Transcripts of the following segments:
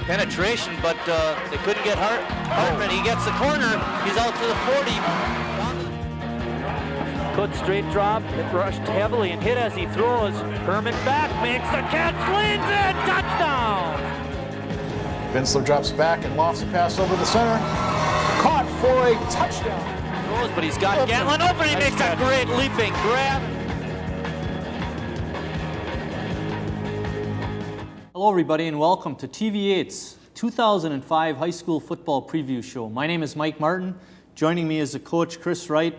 penetration, but they couldn't get Hartman. He gets the corner. He's out to the 40. Good straight drop. It rushed heavily and hit as he throws. Herman back, makes the catch, leans in, touchdown! Vinsler drops back and lofts a pass over the center. Caught for a touchdown. Throws, but he's got Gatlin open. He makes a great leaping grab. Hello everybody and welcome to TV8's 2005 High School Football Preview Show. My name is Mike Martin. Joining me is the coach, Chris Wright.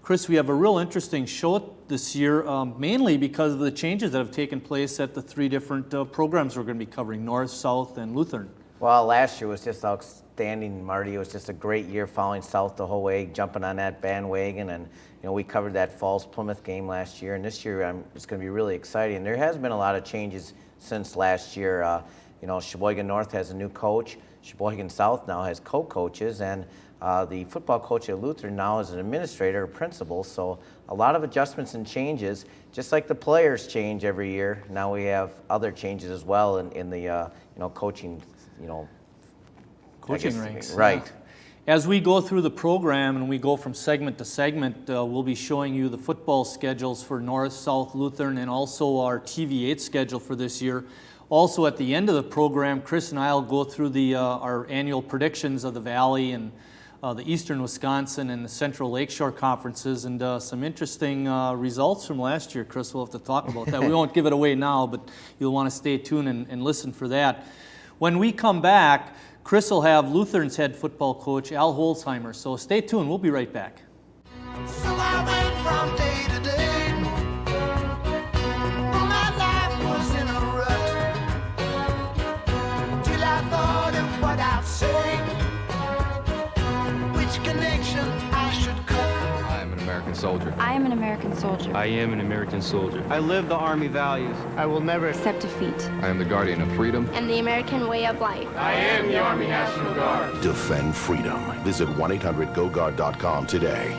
Chris, we have a real interesting show this year, mainly because of the changes that have taken place at the three different programs we're going to be covering, North, South, and Lutheran. Well, last year was just outstanding, Marty. It was just a great year following South the whole way, jumping on that bandwagon. And, you know, we covered that Falls Plymouth game last year. And this year, it's going to be really exciting. There has been a lot of changes since last year. You know, Sheboygan North has a new coach. Sheboygan South now has co-coaches. And the football coach at Lutheran now is an administrator or principal. So a lot of adjustments and changes. Just like the players change every year, now we have other changes as well in the coaching. Coaching ranks. Right. Yeah. As we go through the program and we go from segment to segment, we'll be showing you the football schedules for North, South, Lutheran, and also our TV8 schedule for this year. Also at the end of the program, Chris and I will go through our annual predictions of the Valley and the Eastern Wisconsin and the Central Lakeshore conferences, and some interesting results from last year. Chris, we'll have to talk about that. We won't give it away now, but you'll want to stay tuned and listen for that. When we come back, Chris will have Lutheran's head football coach, Al Holzheimer. So stay tuned. We'll be right back. So I went from day to day. My life was in a rut. Till I thought of what I'd say. Which connection I should cut. I am an American soldier. I am an American soldier. I am an American soldier. I live the Army values. I will never accept defeat. I am the guardian of freedom and the American way of life. I am the Army National Guard. Defend freedom. Visit 1-800-GO-GUARD.com today.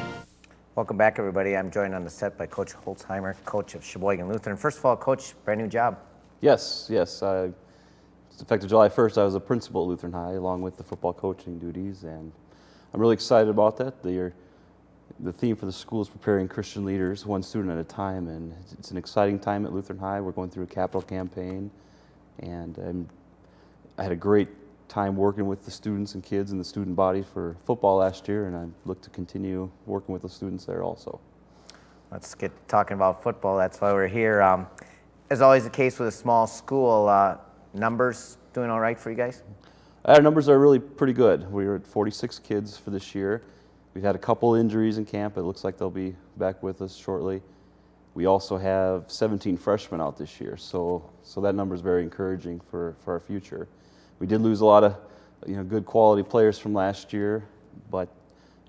Welcome back, everybody. I'm joined on the set by Coach Holzheimer, coach of Sheboygan Lutheran. First of all, Coach, brand new job. Yes. Effective July 1st, I was a principal at Lutheran High along with the football coaching duties, and I'm really excited about that. The theme for the school is preparing Christian leaders, one student at a time, and it's an exciting time at Lutheran High. We're going through a capital campaign, and I had a great time working with the students and kids and the student body for football last year, and I look to continue working with the students there also. Let's get talking about football. That's why we're here. As always the case with a small school, numbers doing all right for you guys? Our numbers are really pretty good. We were at 46 kids for this year. We've had a couple injuries in camp. It looks like they'll be back with us shortly. We also have 17 freshmen out this year, so that number is very encouraging for our future. We did lose a lot of good quality players from last year, but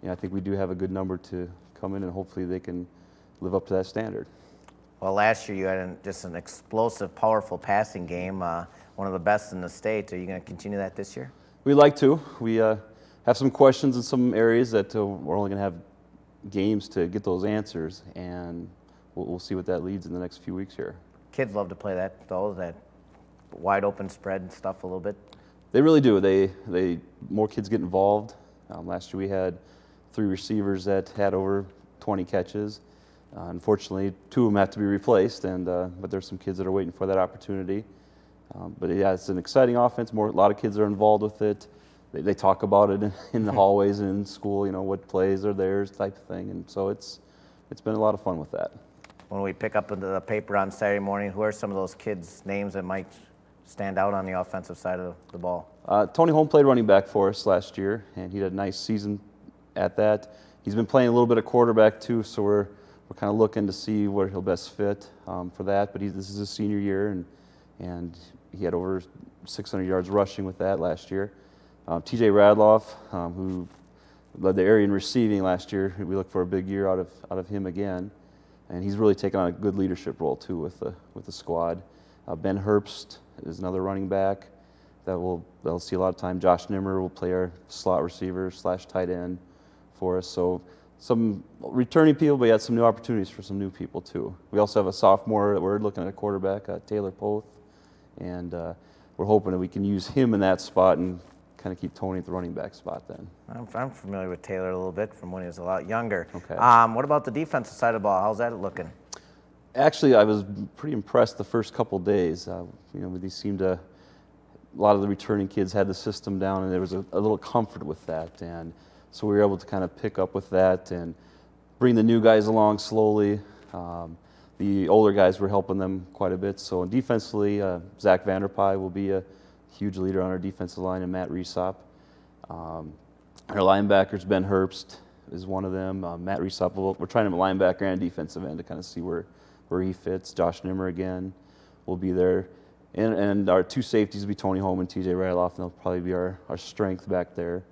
I think we do have a good number to come in, and hopefully they can live up to that standard. Well, last year you had just an explosive, powerful passing game, one of the best in the state. Are you going to continue that this year? We'd like to. We have some questions in some areas that we're only going to have games to get those answers, and we'll see what that leads in the next few weeks here. Kids love to play that wide open spread and stuff a little bit. They really do. They more kids get involved. Last year we had 3 receivers that had over 20 catches. Unfortunately, 2 of them have to be replaced, but there's some kids that are waiting for that opportunity. But yeah, it's an exciting offense. A lot of kids are involved with it. They talk about it in the hallways and in school, what plays are theirs type of thing. And so it's been a lot of fun with that. When we pick up the paper on Saturday morning, who are some of those kids' names that might stand out on the offensive side of the ball? Tony Holm played running back for us last year, and he had a nice season at that. He's been playing a little bit of quarterback too, so we're kind of looking to see where he'll best fit for that. But this is his senior year, and he had over 600 yards rushing with that last year. TJ Radloff, who led the area in receiving last year, we look for a big year out of him again, and he's really taken on a good leadership role too with the squad. Ben Herbst is another running back that'll see a lot of time. Josh Nimmer will play our slot receiver / tight end for us. So some returning people, but yet some new opportunities for some new people too. We also have a sophomore that we're looking at, a quarterback, Taylor Poth, and we're hoping that we can use him in that spot and kind of keep Tony at the running back spot then. I'm familiar with Taylor a little bit from when he was a lot younger. Okay. What about the defensive side of the ball? How's that looking? Actually, I was pretty impressed the first couple days. They seemed to, a lot of the returning kids had the system down, and there was a little comfort with that. And so we were able to kind of pick up with that and bring the new guys along slowly. The older guys were helping them quite a bit. So defensively, Zach Vanderpie will be a huge leader on our defensive line, and Matt Resop. Our linebackers, Ben Herbst is one of them. Matt Resop, we're trying him at linebacker and defensive end to kind of see where he fits. Josh Nimmer again will be there. And our two safeties will be Tony Holm and TJ Radloff, and they'll probably be our strength back there.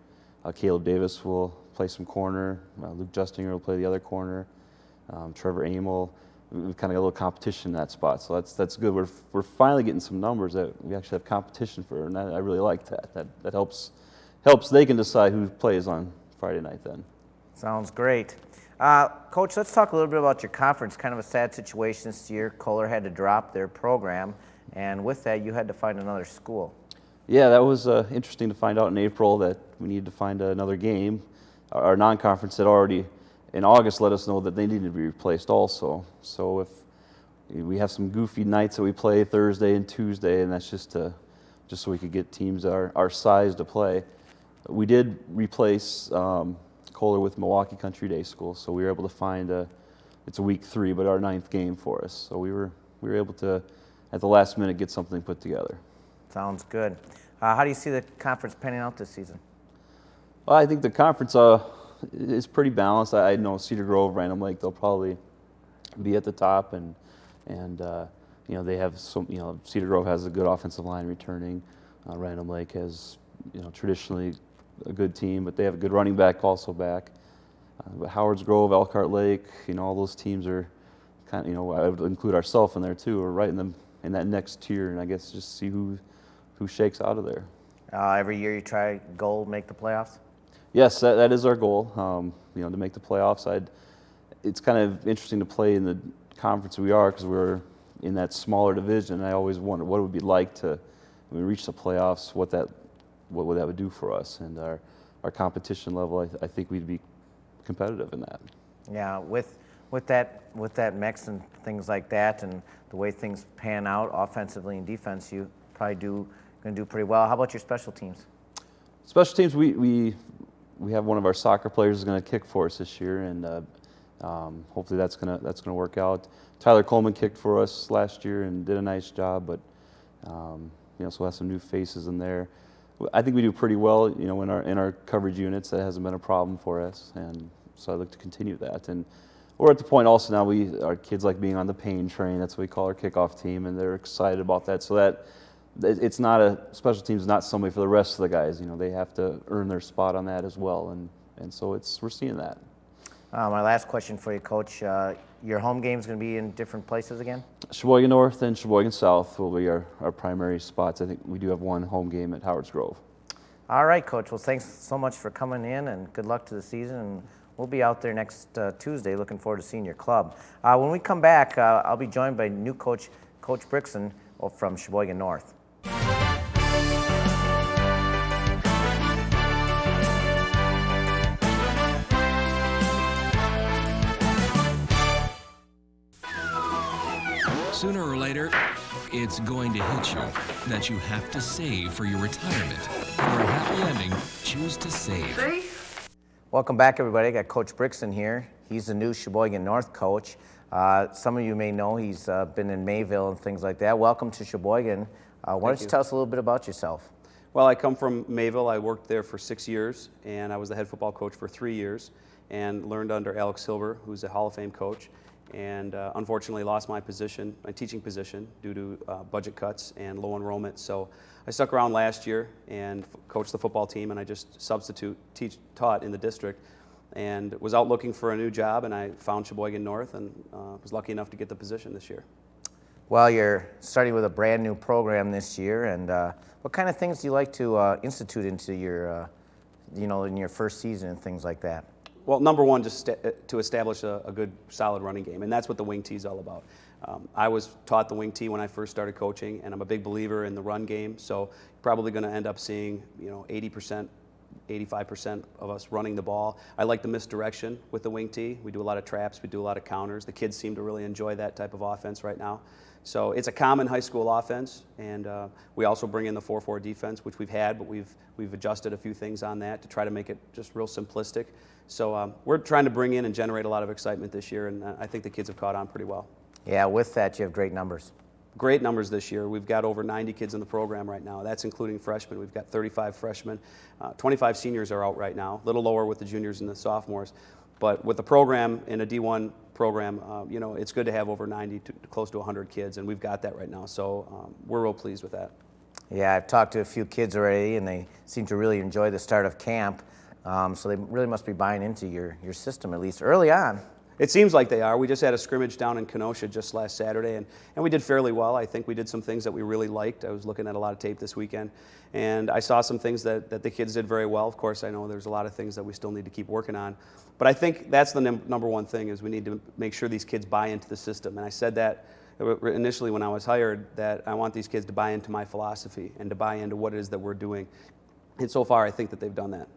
Caleb Davis will play some corner. Luke Justinger will play the other corner. Trevor Amel. We've kind of got a little competition in that spot, so that's good. We're finally getting some numbers that we actually have competition for, and I really like that. That helps they can decide who plays on Friday night then. Sounds great. Coach, let's talk a little bit about your conference. Kind of a sad situation this year. Kohler had to drop their program, and with that, you had to find another school. Yeah, that was interesting to find out in April that we needed to find another game. Our non-conference had already, in August, let us know that they needed to be replaced also. So if we have some goofy nights that we play Thursday and Tuesday, and that's just so we could get teams our size to play. We did replace Kohler with Milwaukee Country Day School, so we were able to find it's a week 3, but our 9th game for us. So we were able to, at the last minute, get something put together. Sounds good. How do you see the conference panning out this season? Well, I think the conference is pretty balanced. I know Cedar Grove, Random Lake, they'll probably be at the top, and they have some. Cedar Grove has a good offensive line returning. Random Lake has traditionally a good team, but they have a good running back also back. But Howards Grove, Elkhart Lake, all those teams are kind of, I would include ourselves in there too. We're right in that next tier, and I guess just see who shakes out of there. Every year you try make the playoffs? Yes, that is our goal. To make the playoffs. It's kind of interesting to play in the conference we are because we're in that smaller division. I always wonder what it would be like to, when we reach the playoffs, what would that do for us, and our competition level. I think we'd be competitive in that. Yeah, with that mix and things like that, and the way things pan out offensively and defense, you probably going to do pretty well. How about your special teams? Special teams, we have one of our soccer players is going to kick for us this year, and hopefully that's gonna work out. Tyler Coleman kicked for us last year and did a nice job, but so we'll have some new faces in there. I think we do pretty well, in our coverage units. That hasn't been a problem for us, and so I look to continue that. And we're at the point also now our kids like being on the pain train. That's what we call our kickoff team, and they're excited about that. So that it's not special teams is not somebody for the rest of the guys. They have to earn their spot on that as well, and so we're seeing that. My last question for you, Coach. Your home game is going to be in different places again? Sheboygan North and Sheboygan South will be our primary spots. I think we do have one home game at Howards Grove. All right, Coach. Well, thanks so much for coming in, and good luck to the season. And we'll be out there next Tuesday. Looking forward to seeing your club. When we come back, I'll be joined by new coach, Coach Brixon from Sheboygan North. Sooner or later, it's going to hit you that you have to save for your retirement. For a happy ending, choose to save. Welcome back, everybody. I got Coach Brixon here. He's the new Sheboygan North coach. Some of you may know he's been in Mayville and things like that. Welcome to Sheboygan. Why don't you tell us a little bit about yourself? Well, I come from Mayville. I worked there for 6 years, and I was the head football coach for 3 years, and learned under Alex Silver, who's a Hall of Fame coach. And unfortunately lost my teaching position, due to budget cuts and low enrollment. So I stuck around last year and coached the football team, and I just taught in the district, and was out looking for a new job, and I found Sheboygan North, and was lucky enough to get the position this year. Well, you're starting with a brand new program this year, and what kind of things do you like to institute into your, in your first season and things like that? Well, number one, just to establish a good, solid running game, and that's what the wing tee is all about. I was taught the wing T when I first started coaching, and I'm a big believer in the run game. So probably going to end up seeing 80%, 85% of us running the ball. I like the misdirection with the wing T. We do a lot of traps, we do a lot of counters. The kids seem to really enjoy that type of offense right now. So it's a common high school offense, and we also bring in the 4-4 defense, which we've had, but we've adjusted a few things on that to try to make it just real simplistic. So we're trying to bring in and generate a lot of excitement this year, and I think the kids have caught on pretty well. Yeah, with that, you have great numbers. Great numbers this year. We've got over 90 kids in the program right now. That's including freshmen. We've got 35 freshmen. 25 seniors are out right now, a little lower with the juniors and the sophomores. But with the program in a D1 program, it's good to have over 90 to close to 100 kids, and we've got that right now. So we're real pleased with that. Yeah, I've talked to a few kids already, and they seem to really enjoy the start of camp. So they really must be buying into your system, at least early on. It seems like they are. We just had a scrimmage down in Kenosha just last Saturday, and we did fairly well. I think we did some things that we really liked. I was looking at a lot of tape this weekend, and I saw some things that the kids did very well. Of course, I know there's a lot of things that we still need to keep working on. But I think that's the number one thing, is we need to make sure these kids buy into the system. And I said that initially when I was hired, that I want these kids to buy into my philosophy and to buy into what it is that we're doing. And so far, I think that they've done that.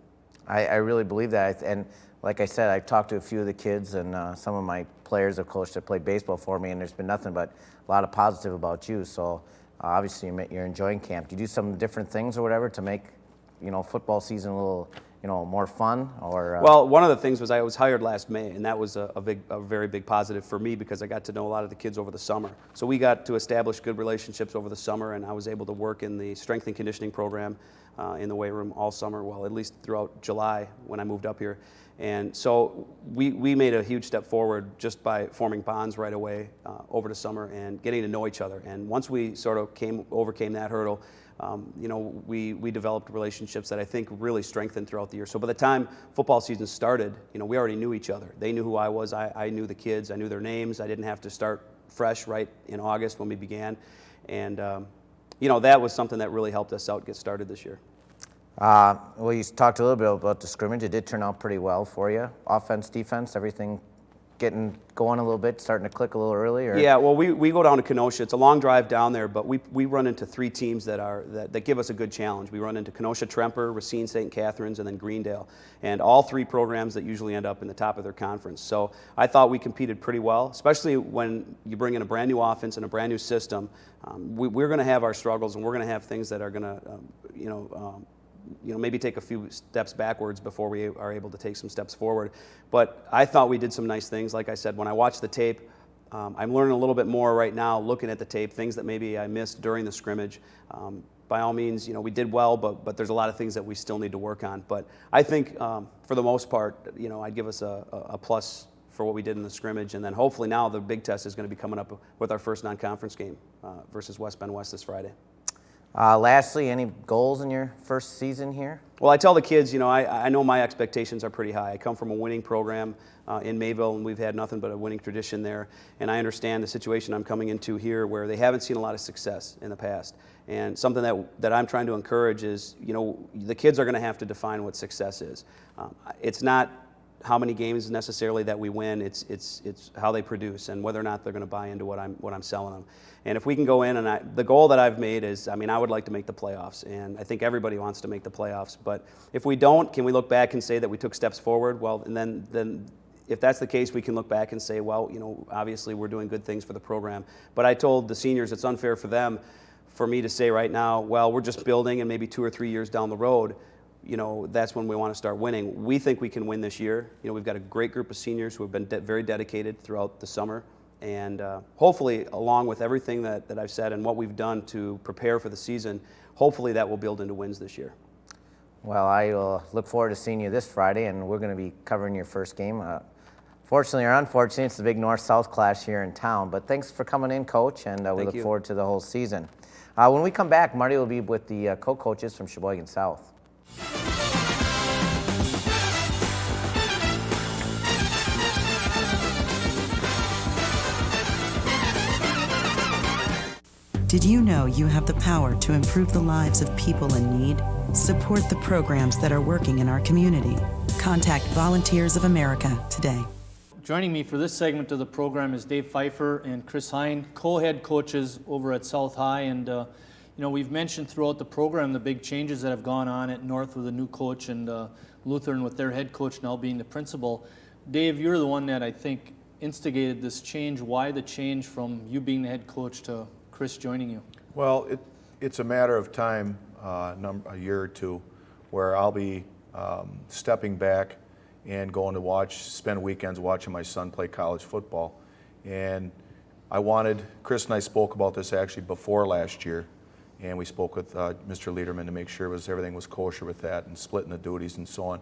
I really believe that. And like I said, I've talked to a few of the kids, and some of my players have coached that played baseball for me, and there's been nothing but a lot of positive about you. So obviously you're enjoying camp. Do you do some different things or whatever to make football season a little more fun? Or Well, one of the things was I was hired last May, and that was a very big positive for me, because I got to know a lot of the kids over the summer. So we got to establish good relationships over the summer, and I was able to work in the strength and conditioning program in the weight room all summer, well, at least throughout July when I moved up here. And so we made a huge step forward just by forming bonds right away over the summer and getting to know each other. And once we sort of overcame that hurdle, we developed relationships that I think really strengthened throughout the year. So by the time football season started, we already knew each other. They knew who I was. I knew the kids. I knew their names. I didn't have to start fresh right in August when we began. And, that was something that really helped us out get started this year. Well, you talked a little bit about the scrimmage. It did turn out pretty well for you. Offense, defense, everything getting going a little bit, starting to click a little early? Or? Yeah, well, we go down to Kenosha. It's a long drive down there, but we run into three teams that give us a good challenge. We run into Kenosha, Tremper, Racine, St. Catharines, and then Greendale. And all three programs that usually end up in the top of their conference. So I thought we competed pretty well, especially when you bring in a brand new offense and a brand new system. We're going to have our struggles, and we're going to have things that are going to, maybe take a few steps backwards before we are able to take some steps forward. But I thought we did some nice things. Like I said, when I watched the tape, I'm learning a little bit more right now looking at the tape, things that maybe I missed during the scrimmage. By all means, we did well, but there's a lot of things that we still need to work on. But I think for the most part, I'd give us a plus for what we did in the scrimmage. And then hopefully now the big test is going to be coming up with our first non-conference game versus West Bend West this Friday. Lastly, any goals in your first season here? Well, I tell the kids, I know my expectations are pretty high. I come from a winning program in Mayville, and we've had nothing but a winning tradition there. And I understand the situation I'm coming into here where they haven't seen a lot of success in the past. And something that I'm trying to encourage is, the kids are going to have to define what success is. It's not how many games necessarily that we win, it's how they produce and whether or not they're going to buy into what I'm selling them. And if we can go in, and the goal that I've made is, I would like to make the playoffs, and I think everybody wants to make the playoffs. But if we don't, can we look back and say that we took steps forward? Well, and then if that's the case, we can look back and say, well, obviously we're doing good things for the program. But I told the seniors it's unfair for me to say right now, well, we're just building, and maybe 2 or 3 years down the road, that's when we want to start winning. We think we can win this year. We've got a great group of seniors who have been very dedicated throughout the summer. And hopefully, along with everything that I've said and what we've done to prepare for the season, hopefully that will build into wins this year. Well, I look forward to seeing you this Friday, and we're going to be covering your first game. Fortunately or unfortunately, it's the big North-South clash here in town. But thanks for coming in, Coach, and we look forward to the whole season. When we come back, Marty will be with the co-coaches from Sheboygan South. Did you know you have the power to improve the lives of people in need? Support the programs that are working in our community. Contact Volunteers of America today. Joining me for this segment of the program is Dave Pfeiffer and Chris Hine, co-head coaches over at South High. And we've mentioned throughout the program the big changes that have gone on at North with a new coach and Lutheran with their head coach now being the principal. Dave, you're the one that I think instigated this change. Why the change from you being the head coach to Chris joining you? Well, it's a matter of time, a year or two, where I'll be stepping back and going to spend weekends watching my son play college football. And Chris and I spoke about this actually before last year, and we spoke with Mr. Lederman to make sure everything was kosher with that and splitting the duties and so on.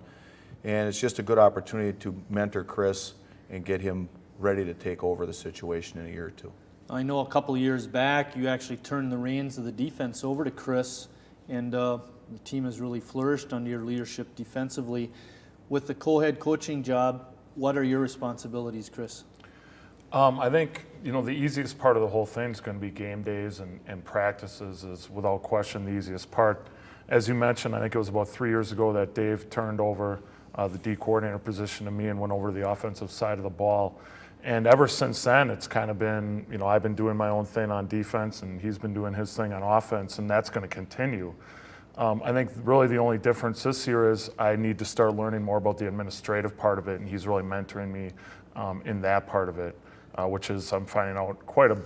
And it's just a good opportunity to mentor Chris and get him ready to take over the situation in a year or two. I know a couple of years back you actually turned the reins of the defense over to Chris, and the team has really flourished under your leadership defensively. With the co-head coaching job, what are your responsibilities, Chris? I think the easiest part of the whole thing is going to be game days and practices is without question the easiest part. As you mentioned, I think it was about 3 years ago that Dave turned over the D coordinator position to me and went over to the offensive side of the ball. And ever since then, it's kind of been, I've been doing my own thing on defense and he's been doing his thing on offense, and that's going to continue. I think really the only difference this year is I need to start learning more about the administrative part of it, and he's really mentoring me in that part of it, which is I'm finding out quite a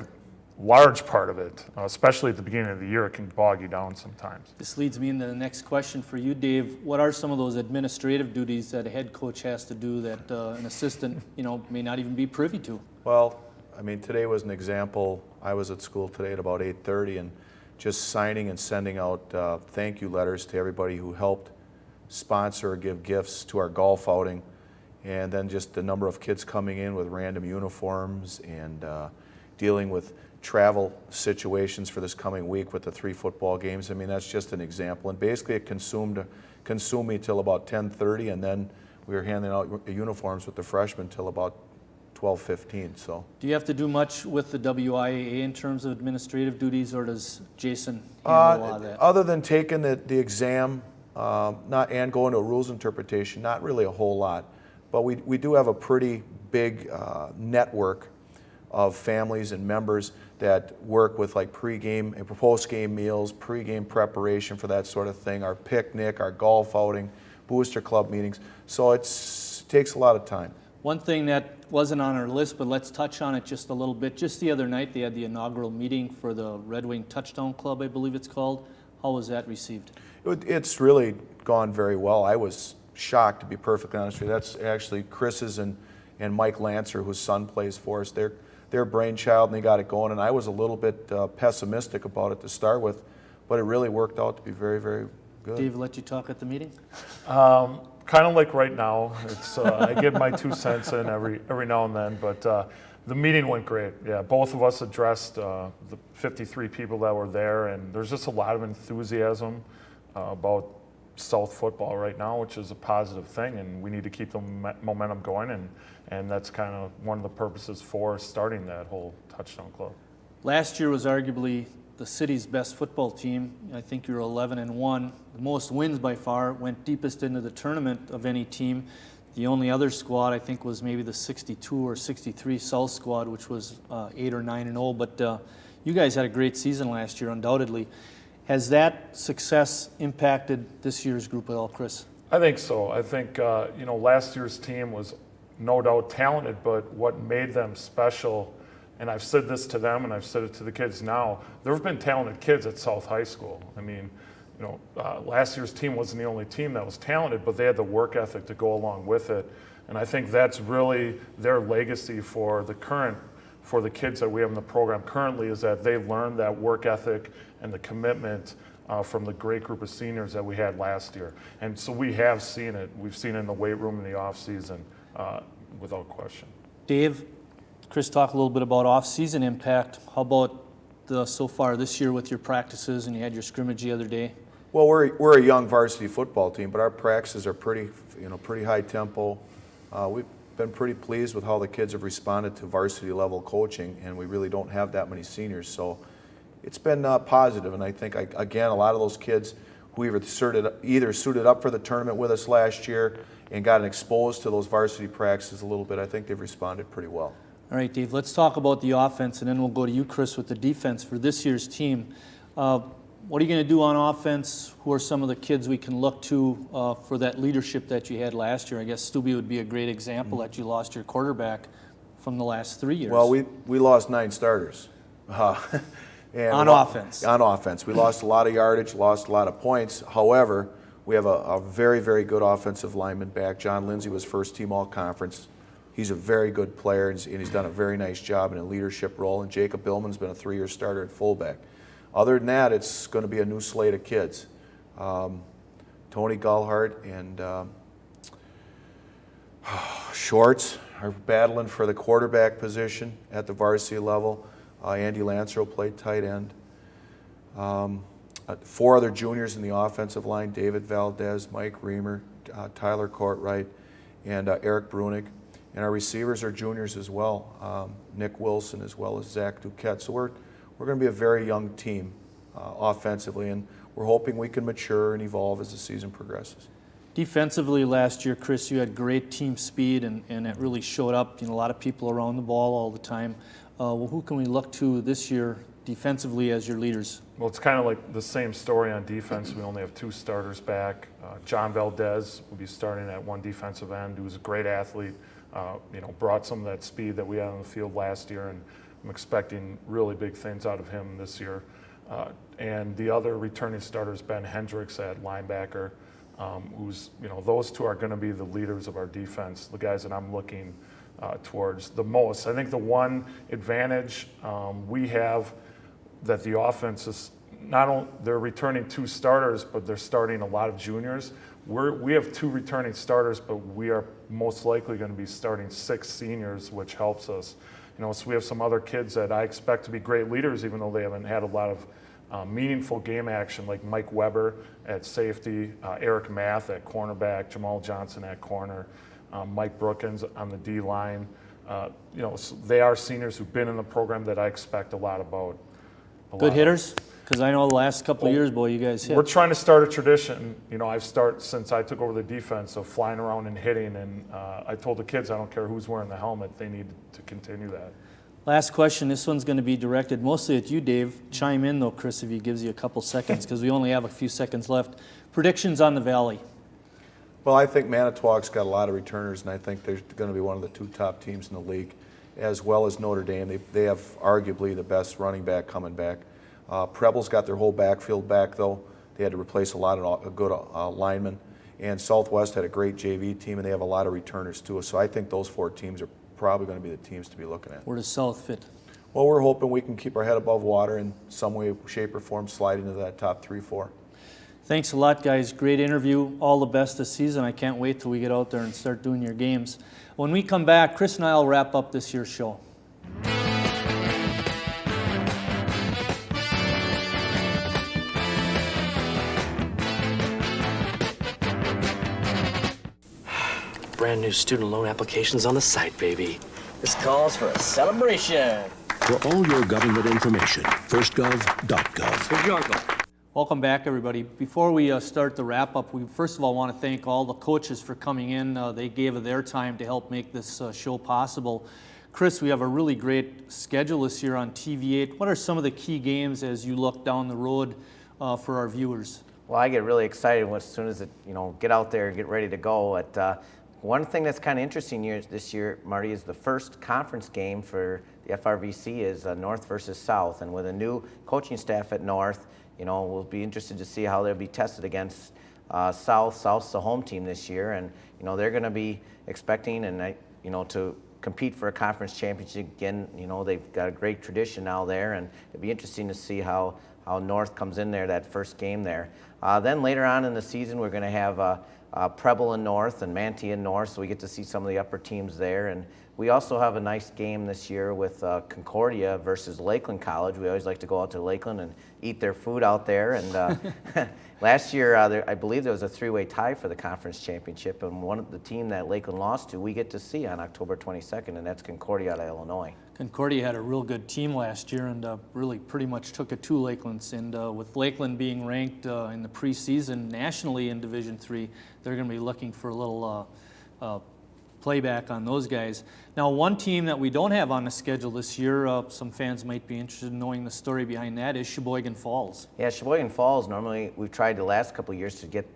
large part of it, especially at the beginning of the year. It can bog you down sometimes. This leads me into the next question for you, Dave. What are some of those administrative duties that a head coach has to do that an assistant, may not even be privy to? Well, today was an example. I was at school today at about 8:30 and just signing and sending out thank you letters to everybody who helped sponsor or give gifts to our golf outing, and then just the number of kids coming in with random uniforms and dealing with travel situations for this coming week with the 3 football games. That's just an example. And basically it consumed me till about 10:30, and then we were handing out uniforms with the freshmen till about 12:15. So. Do you have to do much with the WIAA in terms of administrative duties, or does Jason handle a lot of that? Other than taking the exam and going to a rules interpretation, not really a whole lot. But we do have a pretty big network of families and members that work with like pre-game and post-game meals, pre-game preparation for that sort of thing, our picnic, our golf outing, booster club meetings. So it takes a lot of time. One thing that wasn't on our list, but let's touch on it just a little bit. Just the other night, they had the inaugural meeting for the Red Wing Touchdown Club, I believe it's called. How was that received? It's really gone very well. I was shocked, to be perfectly honest with you. That's actually Chris's and Mike Lancer, whose son plays for us. Their brainchild, and they got it going. And I was a little bit pessimistic about it to start with, but it really worked out to be very, very good. Dave, let you talk at the meeting? Kind of like right now. It's I give my 2 cents in every now and then, but the meeting went great. Yeah, both of us addressed the 53 people that were there, and there's just a lot of enthusiasm about South football right now, which is a positive thing, and we need to keep the momentum going, and that's kind of one of the purposes for starting that whole Touchdown Club. Last year was arguably the city's best football team. I think you were 11-1. The most wins by far, went deepest into the tournament of any team. The only other squad I think was maybe the 62 or 63 South squad, which was 8 or 9-0. But you guys had a great season last year, undoubtedly. Has that success impacted this year's group at all, Chris? I think so. I think last year's team was no doubt talented, but what made them special, and I've said this to them and I've said it to the kids now, there have been talented kids at South High School. Last year's team wasn't the only team that was talented, but they had the work ethic to go along with it. And I think that's really their legacy for the kids that we have in the program currently, is that they learned that work ethic and the commitment from the great group of seniors that we had last year. And so we have seen it. We've seen it in the weight room in the off season, without question. Dave, Chris talked a little bit about off-season impact. How about so far this year with your practices, and you had your scrimmage the other day? Well, we're a young varsity football team, but our practices are pretty high tempo. We've been pretty pleased with how the kids have responded to varsity level coaching, and we really don't have that many seniors, so it's been positive. And I think again, a lot of those kids who either suited up for the tournament with us last year and gotten exposed to those varsity practices a little bit, I think they've responded pretty well. All right, Dave, let's talk about the offense, and then we'll go to you, Chris, with the defense for this year's team. What are you going to do on offense? Who are some of the kids we can look to for that leadership that you had last year? I guess Stubby would be a great example that you lost your quarterback from the last 3 years. Well, we lost 9 starters. And on offense. On offense. We lost a lot of yardage, lost a lot of points. However, we have a very, very good offensive lineman back. John Lindsay was first team all-conference. He's a very good player, and he's done a very nice job in a leadership role. And Jacob Billman's been a 3-year starter at fullback. Other than that, it's going to be a new slate of kids. Tony Gallhart and Shorts are battling for the quarterback position at the varsity level. Andy Lancer played tight end. 4 other juniors in the offensive line: David Valdez, Mike Reamer, Tyler Courtright, and Eric Brunig. And our receivers are juniors as well, Nick Wilson as well as Zach Duquette. So we're going to be a very young team offensively, and we're hoping we can mature and evolve as the season progresses. Defensively last year, Chris, you had great team speed, and it really showed up. A lot of people around the ball all the time. Well, who can we look to this year defensively as your leaders? Well, it's kind of like the same story on defense. We only have 2 starters back. John Valdez will be starting at one defensive end, who's a great athlete. Brought some of that speed that we had on the field last year, and I'm expecting really big things out of him this year. And the other returning starter is Ben Hendricks at linebacker, who's, those 2 are going to be the leaders of our defense, the guys that I'm looking towards the most. I think the one advantage we have that the offense is not only they're returning 2 starters, but they're starting a lot of juniors. We have 2 returning starters, but we are most likely going to be starting 6 seniors, which helps us. So we have some other kids that I expect to be great leaders, even though they haven't had a lot of meaningful game action, like Mike Weber at safety, Eric Math at cornerback, Jamal Johnson at corner, Mike Brookins on the D line. So they are seniors who've been in the program that I expect a lot about. Good hitters? Because I know the last couple of years, boy, you guys hit. We're trying to start a tradition. I've started since I took over the defense of flying around and hitting, and I told the kids I don't care who's wearing the helmet, they need to continue that. Last question. This one's going to be directed mostly at you, Dave. Chime in, though, Chris, if he gives you a couple seconds, because we only have a few seconds left. Predictions on the Valley? Well, I think Manitowoc's got a lot of returners, and I think they're going to be one of the 2 top teams in the league, as well as Notre Dame. They have arguably the best running back coming back. Preble's got their whole backfield back, though. They had to replace a lot of good linemen. And Southwest had a great JV team, and they have a lot of returners, too. So I think those 4 teams are probably going to be the teams to be looking at. Where does South fit? Well, we're hoping we can keep our head above water in some way, shape, or form, slide into that top 3-4. Thanks a lot, guys. Great interview. All the best this season. I can't wait till we get out there and start doing your games. When we come back, Chris and I will wrap up this year's show. Brand new student loan applications on the site, baby. This calls for a celebration. For all your government information, firstgov.gov. Here's your uncle. Welcome back, everybody. Before we start the wrap-up, we first of all want to thank all the coaches for coming in. They gave of their time to help make this show possible. Chris, we have a really great schedule this year on TV8. What are some of the key games as you look down the road for our viewers? Well, I get really excited as soon as get out there and get ready to go. One thing that's kind of interesting this year, Marty, is the first conference game for the FRVC is North versus South, and with a new coaching staff at North, we'll be interested to see how they'll be tested against South. South's the home team this year, and they're going to be expecting to compete for a conference championship again. They've got a great tradition now there, and it'll be interesting to see how North comes in there that first game there. Then later on in the season, we're going to have Preble and North and Manti and North, so we get to see some of the upper teams there. And we also have a nice game this year with Concordia versus Lakeland College. We always like to go out to Lakeland and eat their food out there. And last year, I believe there was a 3-way tie for the conference championship, and the team that Lakeland lost to, we get to see on October 22nd, and that's Concordia out of Illinois. Concordia had a real good team last year and really pretty much took it to Lakeland. And with Lakeland being ranked in the preseason nationally in Division III, they're going to be looking for a little playback on those guys. Now, one team that we don't have on the schedule this year, some fans might be interested in knowing the story behind that, is Sheboygan Falls. Yeah, Sheboygan Falls, normally we've tried the last couple of years to get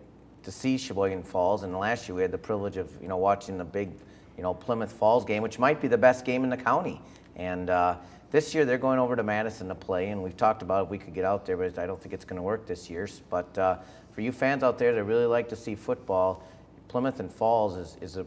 to see Sheboygan Falls, and last year we had the privilege of watching the big Plymouth Falls game, which might be the best game in the county. And this year they're going over to Madison to play, and we've talked about if we could get out there, but I don't think it's going to work this year. But for you fans out there that really like to see football, Plymouth and Falls is a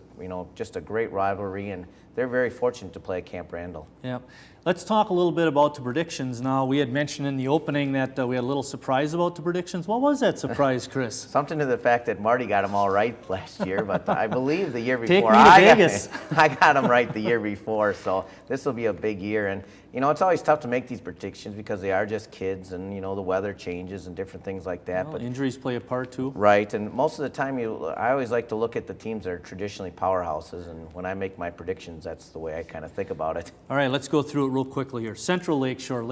just a great rivalry, and they're very fortunate to play at Camp Randall. Yeah. Let's talk a little bit about the predictions now. We had mentioned in the opening that we had a little surprise about the predictions. What was that surprise, Chris? Something to the fact that Marty got them all right last year, but I believe the year before Take me to Vegas. I got them right the year before, so this will be a big year. And it's always tough to make these predictions because they are just kids, and the weather changes and different things like that. Well, but injuries play a part too. Right, and most of the time I always like to look at the teams that are traditionally powerhouses, and when I make my predictions, that's the way I kind of think about it. All right, let's go through it real quickly here. Central Lakeshore,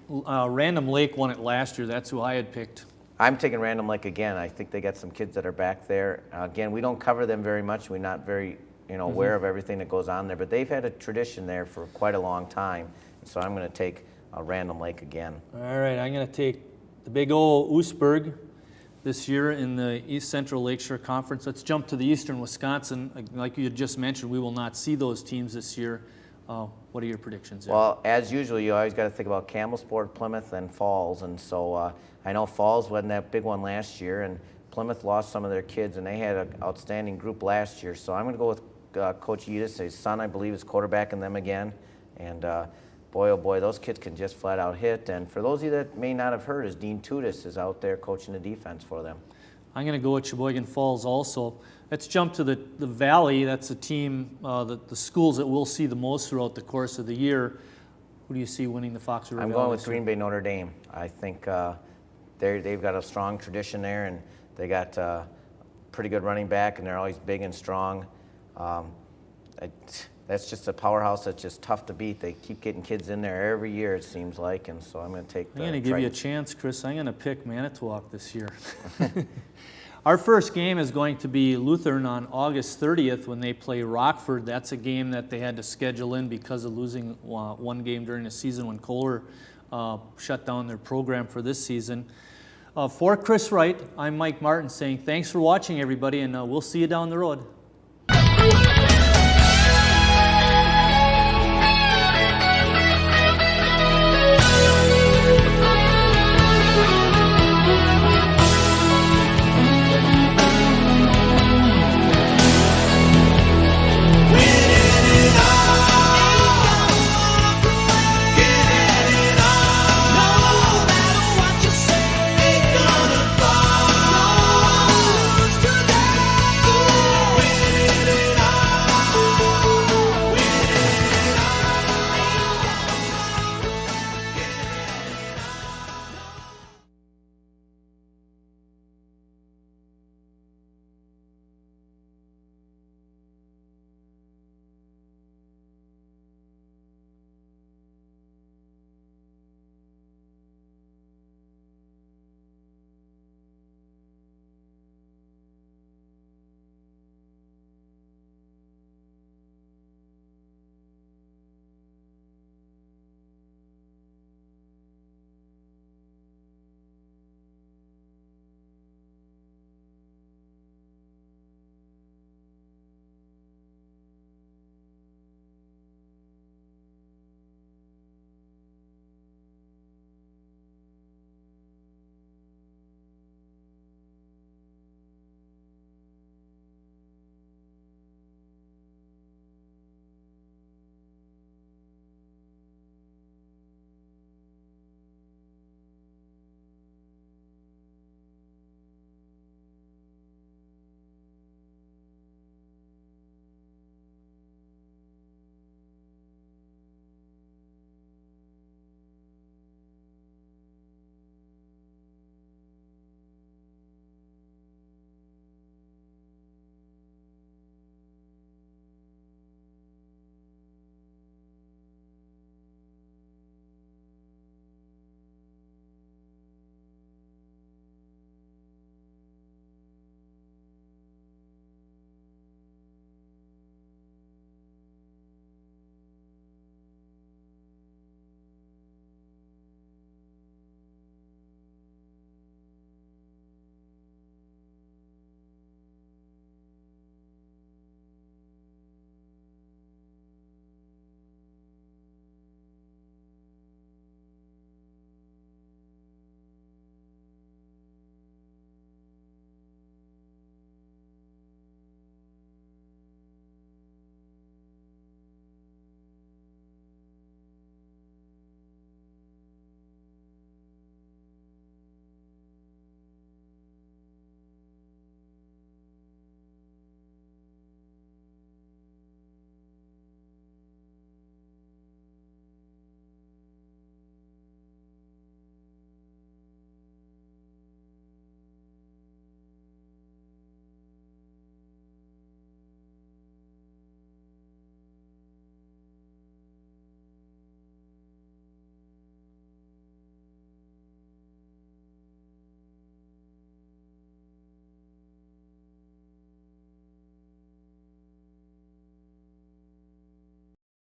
Random Lake won it last year. That's who I had picked. I'm taking Random Lake again. I think they got some kids that are back there. Again, we don't cover them very much. We're not very aware of everything that goes on there, but they've had a tradition there for quite a long time. So I'm going to take Random Lake again. All right, I'm going to take the big old Oostburg this year in the East Central Lakeshore Conference. Let's jump to the Eastern Wisconsin. Like you had just mentioned, we will not see those teams this year. What are your predictions there? Well, as usual, you always got to think about Campbellsport, Plymouth, and Falls. And so I know Falls wasn't that big one last year, and Plymouth lost some of their kids, and they had an outstanding group last year. So I'm going to go with Coach Yedis. His son, I believe, is quarterbacking them again. And boy, oh boy, those kids can just flat out hit. And for those of you that may not have heard, is Dean Tudis is out there coaching the defense for them. I'm going to go with Sheboygan Falls also. Let's jump to the Valley. That's a team, the schools that we'll see the most throughout the course of the year. Who do you see winning the Fox River I'm Valley? going with Green Bay Notre Dame. I think they've got a strong tradition there, and they got a pretty good running back, and they're always big and strong. That's just a powerhouse that's just tough to beat. They keep getting kids in there every year, it seems like, and so I'm going to take I'm going to give you a chance, Chris. I'm going to pick Manitowoc this year. Our first game is going to be Lutheran on August 30th when they play Rockford. That's a game that they had to schedule in because of losing one game during the season when Kohler shut down their program for this season. For Chris Wright, I'm Mike Martin saying thanks for watching, everybody, and we'll see you down the road.